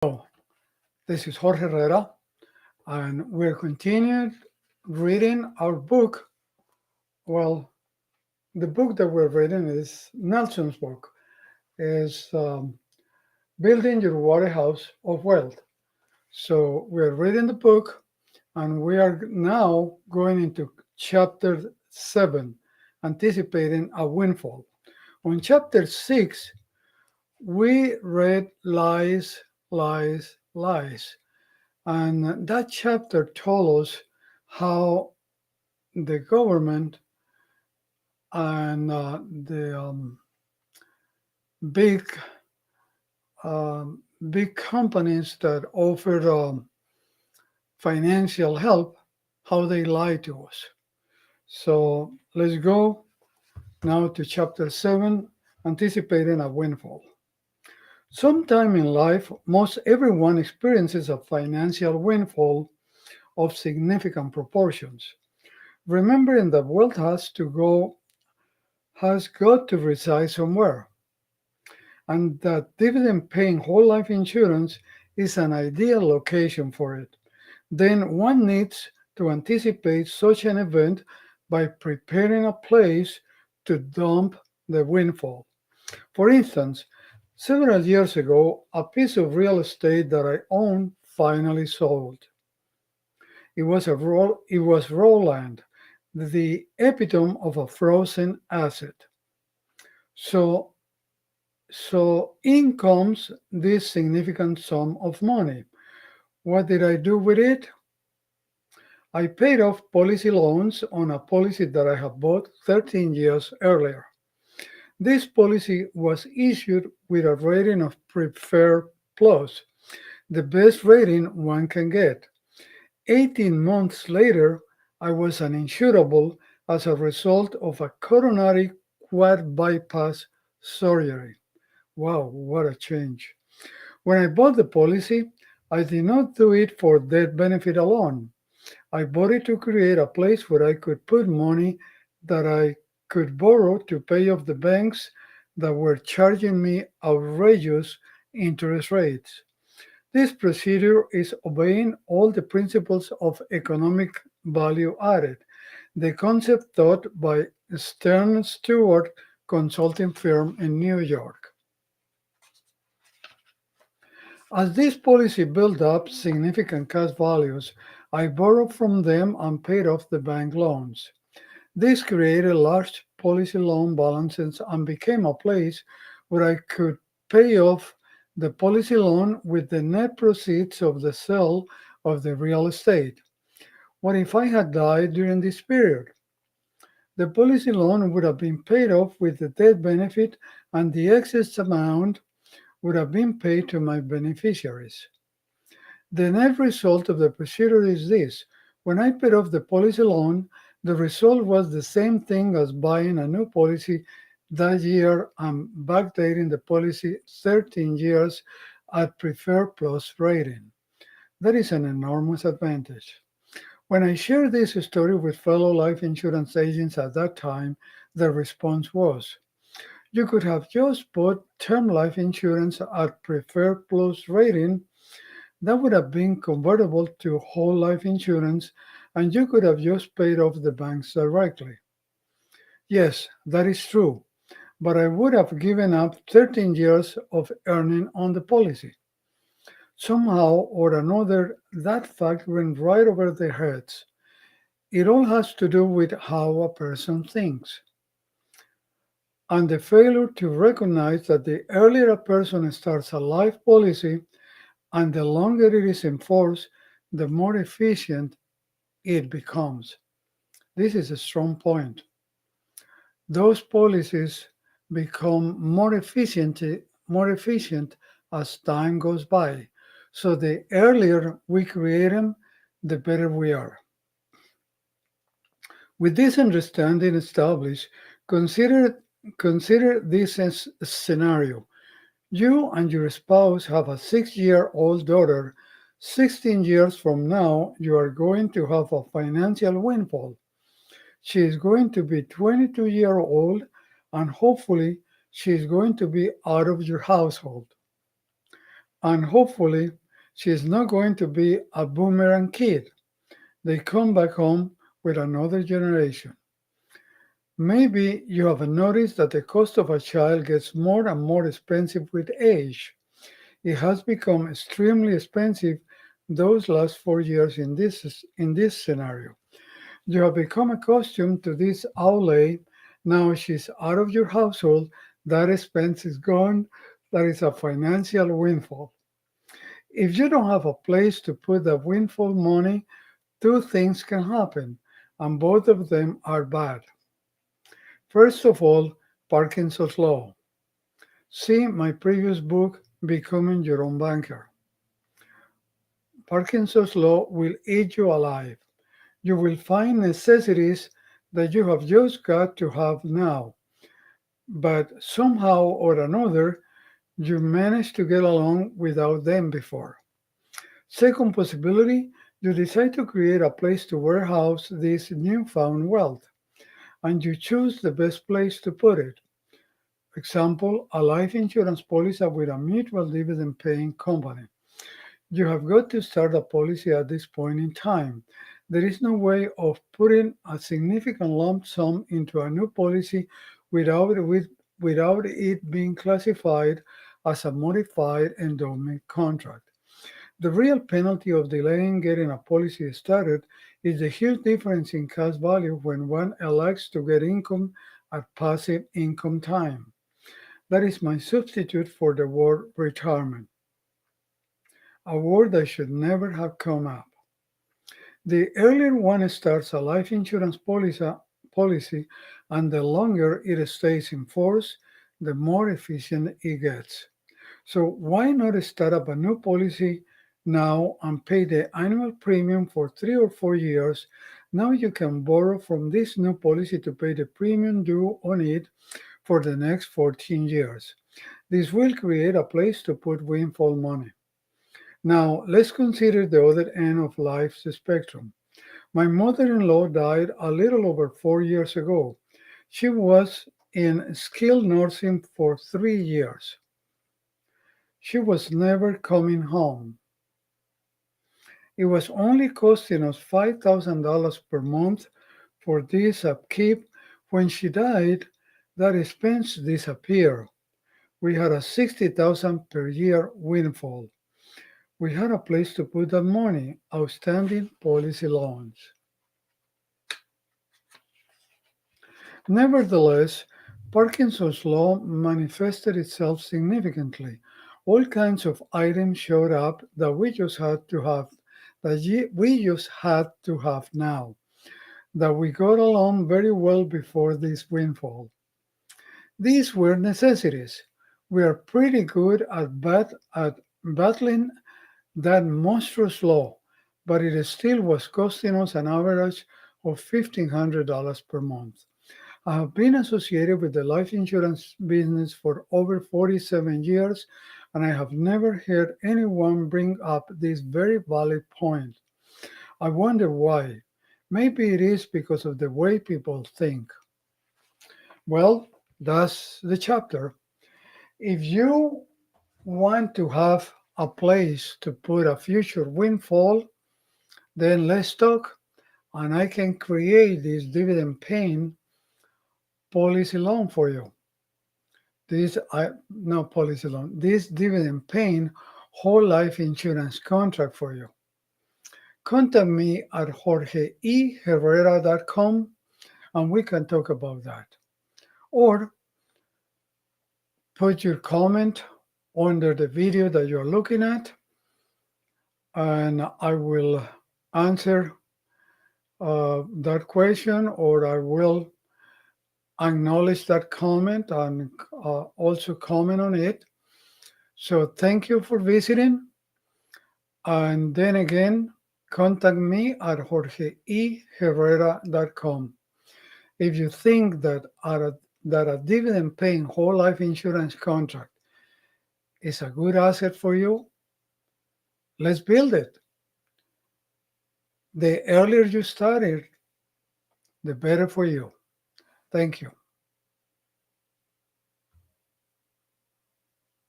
Hello, this is Jorge Herrera, and we're continuing reading our book. Well, the book that we're reading is Nelson's book, is Building Your Warehouse of Wealth. So we're reading the book, and we are now going into chapter 7, anticipating a windfall. On chapter 6, we read lies, lies, lies. And that chapter told us how the government and the big big companies that offer financial help, how they lie to us. So let's go now to chapter 7, anticipating a windfall. Sometime in life, most everyone experiences a financial windfall of significant proportions. Remembering that wealth has got to reside somewhere, and that dividend paying whole life insurance is an ideal location for it. Then one needs to anticipate such an event by preparing a place to dump the windfall. For instance, several years ago, a piece of real estate that I owned finally sold. It was raw land, the epitome of a frozen asset. So So in comes this significant sum of money. What did I do with it? I paid off policy loans on a policy that I had bought 13 years earlier. This policy was issued with a rating of Preferred Plus, the best rating one can get. 18 months later, I was uninsurable as a result of a coronary quad bypass surgery. Wow, what a change. When I bought the policy, I did not do it for death benefit alone. I bought it to create a place where I could put money that I could borrow to pay off the banks that were charging me outrageous interest rates. This procedure is obeying all the principles of economic value added, the concept taught by Stern Stewart consulting firm in New York. As this policy built up significant cash values, I borrowed from them and paid off the bank loans. This created large policy loan balances and became a place where I could pay off the policy loan with the net proceeds of the sale of the real estate. What if I had died during this period? The policy loan would have been paid off with the death benefit, and the excess amount would have been paid to my beneficiaries. The net result of the procedure is this: when I paid off the policy loan, the result was the same thing as buying a new policy that year and backdating the policy 13 years at Preferred Plus rating. That is an enormous advantage. When I shared this story with fellow life insurance agents at that time, the response was, you could have just bought term life insurance at Preferred Plus rating. That would have been convertible to whole life insurance, and you could have just paid off the banks directly. Yes, that is true, but I would have given up 13 years of earning on the policy. Somehow or another, that fact went right over their heads. It all has to do with how a person thinks, and the failure to recognize that the earlier a person starts a life policy and the longer it is enforced, the more efficient it becomes. This is a strong point. Those policies become more efficient as time goes by. So the earlier we create them, the better we are. With this understanding established, consider consider this scenario. You and your spouse have a 6-year-old daughter. 16 years from now, you are going to have a financial windfall. She is going to be 22-year old, and hopefully she is going to be out of your household. And hopefully, she is not going to be a boomerang kid. They come back home with another generation. Maybe you have noticed that the cost of a child gets more and more expensive with age. It has become extremely expensive those last 4 years in this scenario. You have become accustomed to this outlay. Now she's out of your household. That expense is gone. That is a financial windfall. If you don't have a place to put that windfall money, two things can happen, and both of them are bad. First of all, Parkinson's Law. See my previous book, Becoming Your Own Banker. Parkinson's Law will eat you alive. You will find necessities that you have just got to have now, but somehow or another, you managed to get along without them before. Second possibility, you decide to create a place to warehouse this newfound wealth, and you choose the best place to put it. Example, a life insurance policy with a mutual dividend paying company. You have got to start a policy at this point in time. There is no way of putting a significant lump sum into a new policy without it being classified as a modified endowment contract. The real penalty of delaying getting a policy started is the huge difference in cash value when one elects to get income at passive income time. That is my substitute for the word retirement, a word that should never have come up. The earlier one starts a life insurance policy and the longer it stays in force, the more efficient it gets. So why not start up a new policy now and pay the annual premium for 3 or 4 years? Now you can borrow from this new policy to pay the premium due on it for the next 14 years. This will create a place to put windfall money. Now let's consider the other end of life's spectrum. My mother-in-law died a little over 4 years ago. She was in skilled nursing for 3 years. She was never coming home. It was only costing us $5,000 per month for this upkeep. When she died, that expense disappeared. We had a 60,000 per year windfall. We had a place to put that money, outstanding policy loans. Nevertheless, Parkinson's law manifested itself significantly. All kinds of items showed up that we just had to have now, that we got along very well before this windfall. These were necessities. We are pretty good at battling that monstrous law, but it still was costing us an average of $1,500 per month. I have been associated with the life insurance business for over 47 years, and I have never heard anyone bring up this very valid point. I wonder why. Maybe it is because of the way people think. Well, that's the chapter. If you want to have a place to put a future windfall, then let's talk, and I can create this dividend paying policy loan for you. This not policy loan. This dividend paying whole life insurance contract for you. Contact me at jorgeeherrera.com and we can talk about that. Or put your comment under the video that you're looking at, and I will answer that question, or I will acknowledge that comment and also comment on it. So thank you for visiting. And then again, contact me at jorgeeherrera.com. If you think that a dividend paying whole life insurance contract is a good asset for you, let's build it. The earlier you start it, the better for you. Thank you.